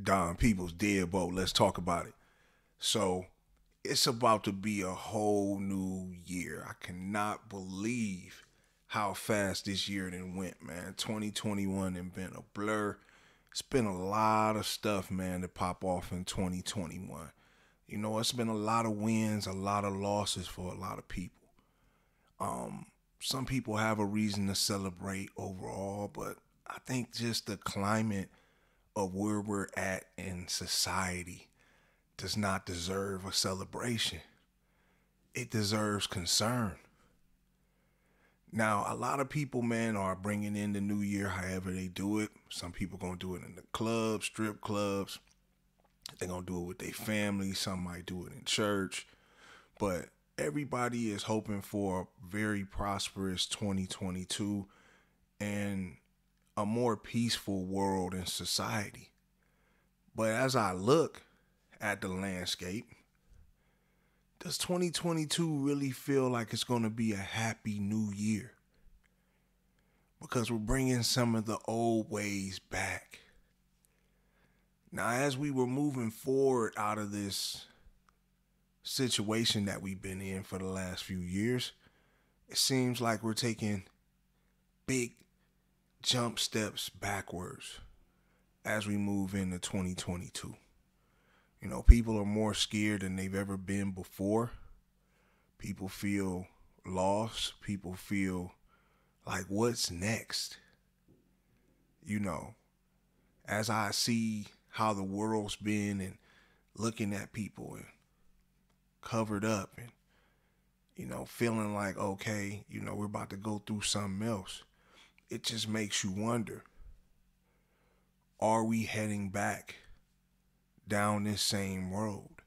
Don People's Deadbolt. Let's talk about it. So it's about to be a whole new year. I cannot believe how fast this year then went, man. 2021 and been a blur. It's been a lot of stuff, man, to pop off in 2021. You know, it's been a lot of wins, a lot of losses for a lot of people. Um, some people have a reason to celebrate overall, but I think just the climate of where we're at in society does not deserve a celebration. It deserves concern. Now, a lot of people, man, are bringing in the new year however they do it. Some people going to do it in the clubs, strip clubs. They're going to do it with their family. Some might do it in church. But everybody is hoping for a very prosperous 2022 and a more peaceful world and society. But as I look at the landscape, does 2022 really feel like it's going to be a happy new year? Because we're bringing some of the old ways back. Now, as we were moving forward out of this situation that we've been in for the last few years, it seems like we're taking big jump steps backwards as we move into 2022. You know, people are more scared than they've ever been before. People feel lost. People feel like, what's next? You know, as I see how the world's been and looking at people and covered up and, feeling like, okay, we're about to go through something else. It just makes you wonder, are we heading back down this same road?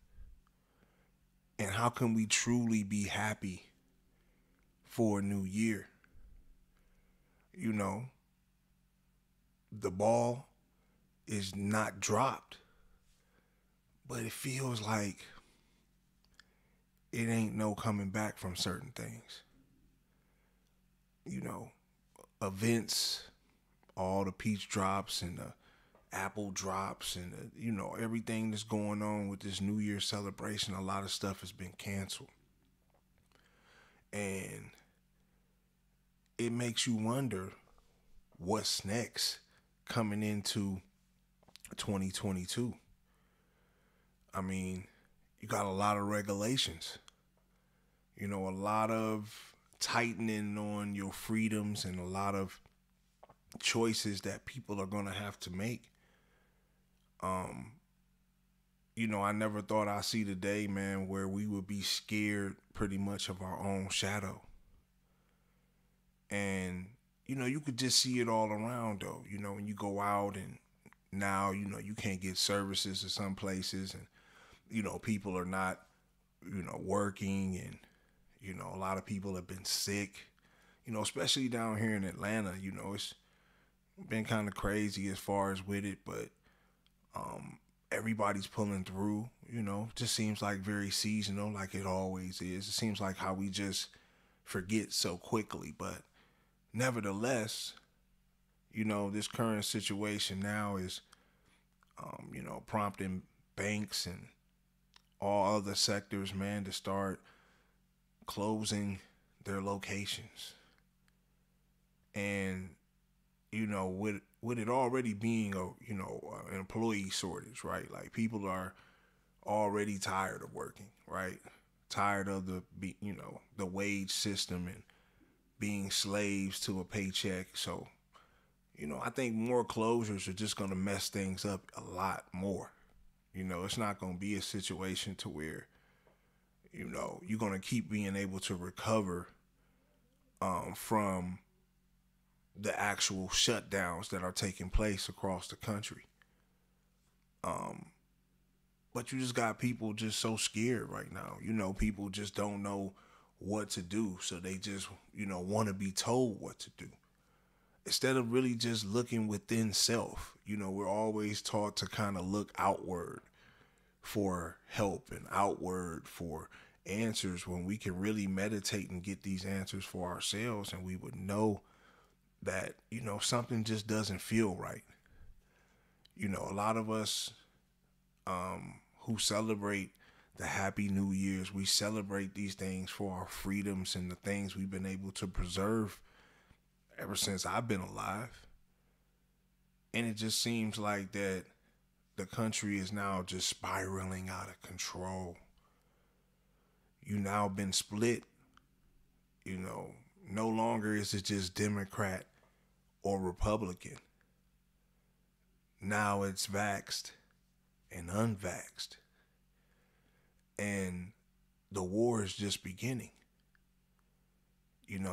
And how can we truly be happy for a new year? You know, the ball is not dropped, but it feels like it ain't no coming back from certain things. You know, events, all the peach drops and the apple drops and everything that's going on with this New Year's celebration, a lot of stuff has been canceled. And it makes you wonder what's next coming into 2022. I mean, you got a lot of regulations, a lot of tightening on your freedoms and a lot of choices that people are going to have to make. I never thought I'd see the day, man, where we would be scared pretty much of our own shadow. And, you could just see it all around, though. When you go out and now, you can't get services to some places and, people are not, working and, a lot of people have been sick, especially down here in Atlanta. It's been kind of crazy as far as with it, but everybody's pulling through. Just seems like very seasonal, like it always is. It seems like how we just forget so quickly, but nevertheless, this current situation now is prompting banks and all other sectors, man, to start closing their locations. And with it already being an employee shortage, right? Like people are already tired of working, right? Tired of the wage system and being slaves to a paycheck. So, I think more closures are just going to mess things up a lot more. It's not going to be a situation to where, you're going to keep being able to recover from the actual shutdowns that are taking place across the country. But you just got people just so scared right now. People just don't know what to do. So they just, want to be told what to do. Instead of really just looking within self, we're always taught to kind of look outward for help and outward for answers when we can really meditate and get these answers for ourselves, and we would know that, something just doesn't feel right. A lot of us who celebrate the Happy New Year's, we celebrate these things for our freedoms and the things we've been able to preserve ever since I've been alive. And it just seems like that the country is now just spiraling out of control. You now been split, you know, no longer is it just Democrat or Republican. Now it's vaxxed and unvaxxed. And the war is just beginning.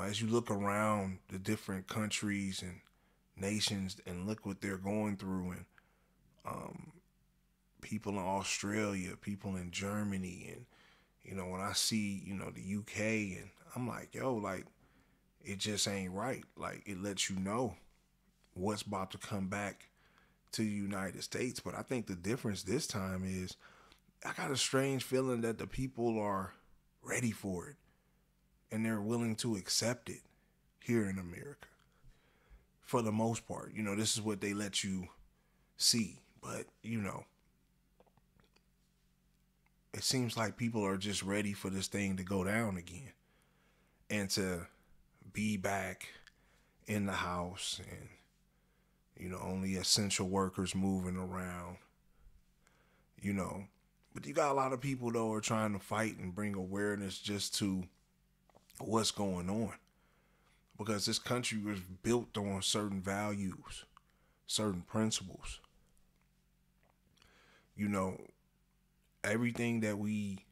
As you look around the different countries and nations and look what they're going through, and people in Australia, people in Germany, and when I see the UK, and I'm like, yo, like it just ain't right. Like it lets you know what's about to come back to the United States. But I think the difference this time is I got a strange feeling that the people are ready for it and they're willing to accept it here in America for the most part. This is what they let you see. But, it seems like people are just ready for this thing to go down again and to be back in the house and, only essential workers moving around, But you got a lot of people, though, are trying to fight and bring awareness just to what's going on. Because this country was built on certain values, certain principles. Everything that we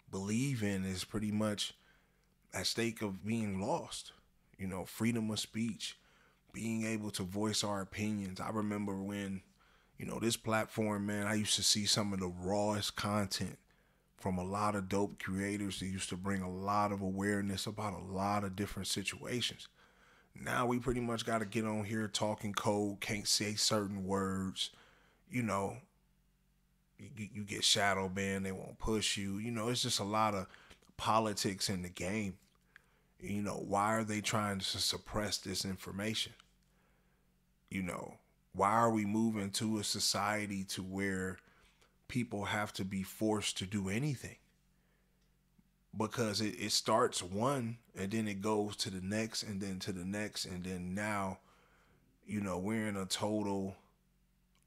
believe in is pretty much at stake of being lost. Freedom of speech, being able to voice our opinions. I remember when, this platform, man, I used to see some of the rawest content from a lot of dope creators that used to bring a lot of awareness about a lot of different situations. Now we pretty much got to get on here talking code, can't say certain words, you get shadow banned, they won't push you. It's just a lot of politics in the game. Why are they trying to suppress this information? Why are we moving to a society to where people have to be forced to do anything? Because it starts one and then it goes to the next and then to the next. And then now, we're in a total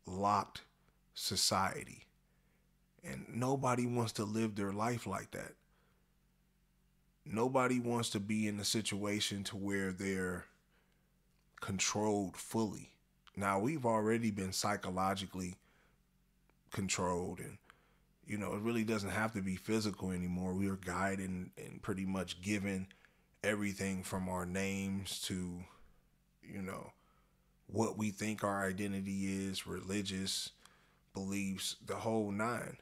locked society. And nobody wants to live their life like that. Nobody wants to be in a situation to where they're controlled fully. Now, we've already been psychologically controlled, and it really doesn't have to be physical anymore. We are guided and pretty much given everything from our names to, what we think our identity is, religious beliefs, the whole nine.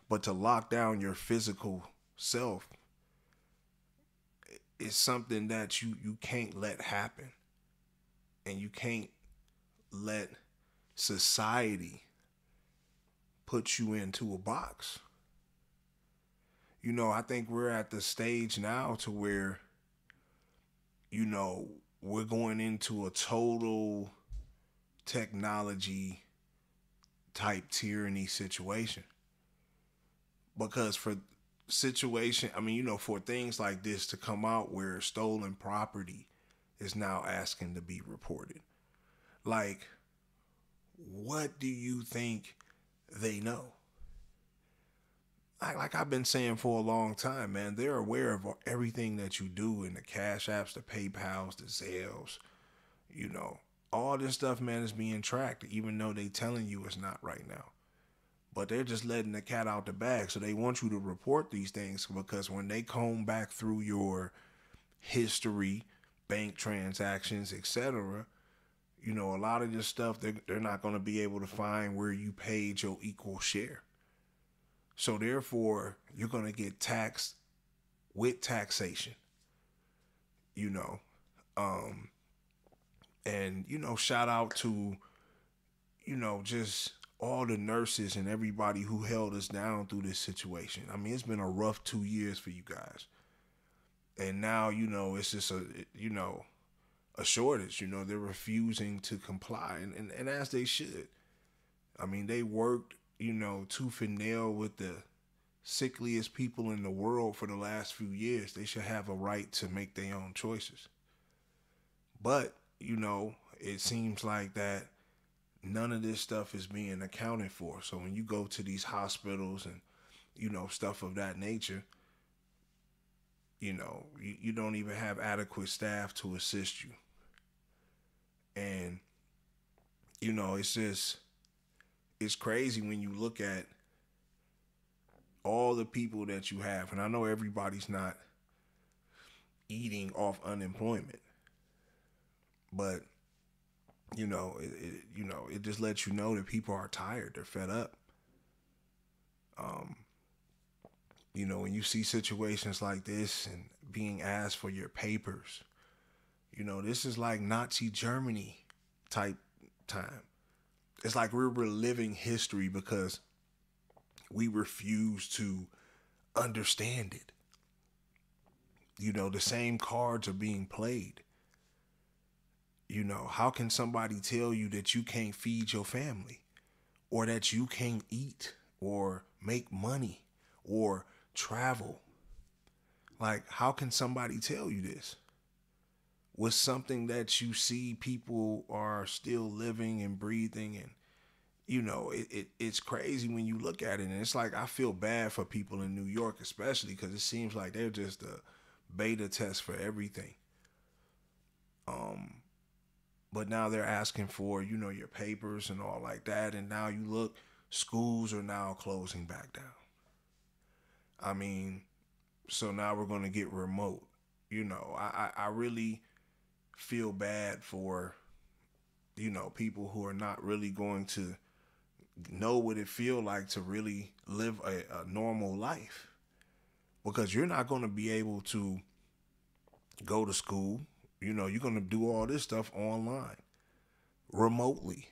But to lock down your physical self is something that you can't let happen. And you can't let society put you into a box. I think we're at the stage now to where, we're going into a total technology type tyranny situation. Because for for things like this to come out where stolen property is now asking to be reported. Like, what do you think they know? Like I've been saying for a long time, man, they're aware of everything that you do in the Cash Apps, the PayPals, the Zelles, all this stuff, man, is being tracked, even though they telling you it's not right now. But they're just letting the cat out the bag. So they want you to report these things because when they comb back through your history, bank transactions, etc., a lot of this stuff, they're not going to be able to find where you paid your equal share. So therefore, you're going to get taxed with taxation, and, shout out to, just all the nurses and everybody who held us down through this situation. I mean, it's been a rough 2 years for you guys. And now, it's just a shortage. They're refusing to comply, and as they should. I mean, they worked, tooth and nail with the sickliest people in the world for the last few years. They should have a right to make their own choices. But, it seems like that none of this stuff is being accounted for. So when you go to these hospitals and, stuff of that nature, you don't even have adequate staff to assist you. And, it's just, it's crazy when you look at all the people that you have. And I know everybody's not eating off unemployment, but it just lets you know that people are tired. They're fed up. Um, when you see situations like this and being asked for your papers, this is like Nazi Germany type time. It's like we're reliving history because we refuse to understand it. The same cards are being played. How can somebody tell you that you can't feed your family or that you can't eat or make money or travel? Like, how can somebody tell you this? With something that you see people are still living and breathing, and it's crazy when you look at it. And it's like, I feel bad for people in New York, especially because it seems like they're just a beta test for everything. But now they're asking for, your papers and all like that. And now you look, schools are now closing back down. I mean, so now we're going to get remote. I really feel bad for, people who are not really going to know what it feel like to really live a normal life. Because you're not going to be able to go to school. You're going to do all this stuff online, remotely,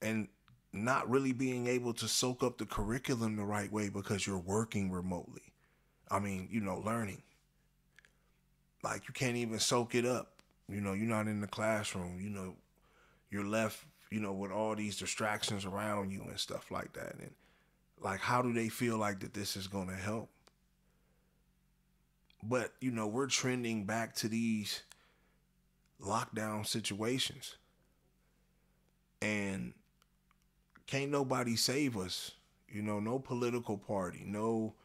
and not really being able to soak up the curriculum the right way because you're working remotely. I mean, learning. Like, you can't even soak it up. You're not in the classroom. You're left, with all these distractions around you and stuff like that. And like, how do they feel like that this is going to help? But, we're trending back to these lockdown situations. And can't nobody save us. No political party, no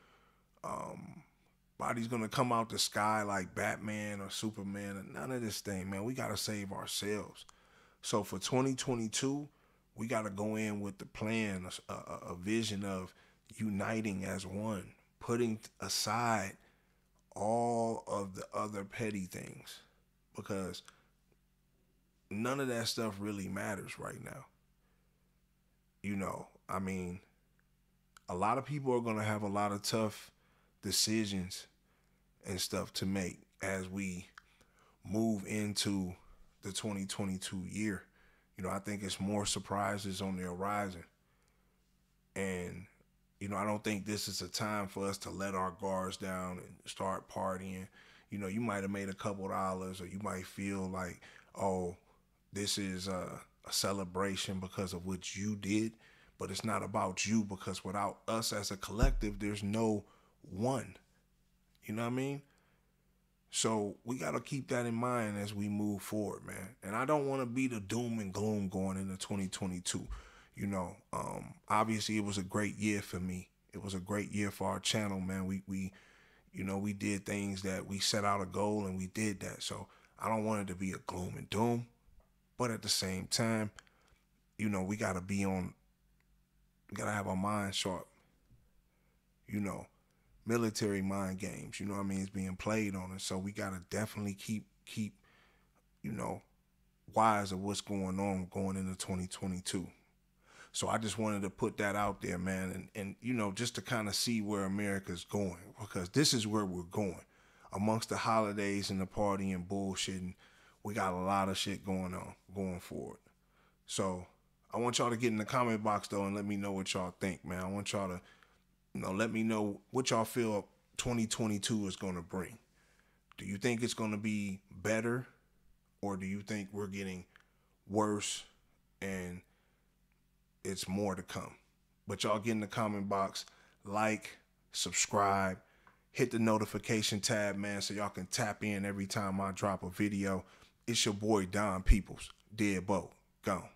body's gonna come out the sky like Batman or Superman, and none of this thing, man. We gotta save ourselves. So for 2022, we gotta go in with the plan, a vision of uniting as one, putting aside all of the other petty things, because none of that stuff really matters right now. I mean, a lot of people are gonna have a lot of tough decisions and stuff to make as we move into the 2022 year. I think it's more surprises on the horizon. And, I don't think this is a time for us to let our guards down and start partying. You might have made a couple dollars, or you might feel like, oh, this is a celebration because of what you did. But it's not about you, because without us as a collective, there's no one. You know what I mean? So we got to keep that in mind as we move forward, man. And I don't want to be the doom and gloom going into 2022. Obviously it was a great year for me. It was a great year for our channel, man. We did things that we set out a goal and we did that. So I don't want it to be a gloom and doom, but at the same time, we got to have our mind sharp. Military mind games, what I mean, is being played on us. So we gotta definitely keep, wise of what's going on going into 2022. So I just wanted to put that out there, man, and just to kind of see where America's going, because this is where we're going. Amongst the holidays and the party and bullshitting, we got a lot of shit going on going forward. So I want y'all to get in the comment box though and let me know what y'all think, man. I want y'all to let me know what y'all feel 2022 is going to bring. Do you think it's going to be better, or do you think we're getting worse and It's more to come. But y'all get in the comment box, like, subscribe, hit the notification tab, man, so y'all can tap in every time I drop a video. It's your boy Don Peoples, Deadbolt. Gone.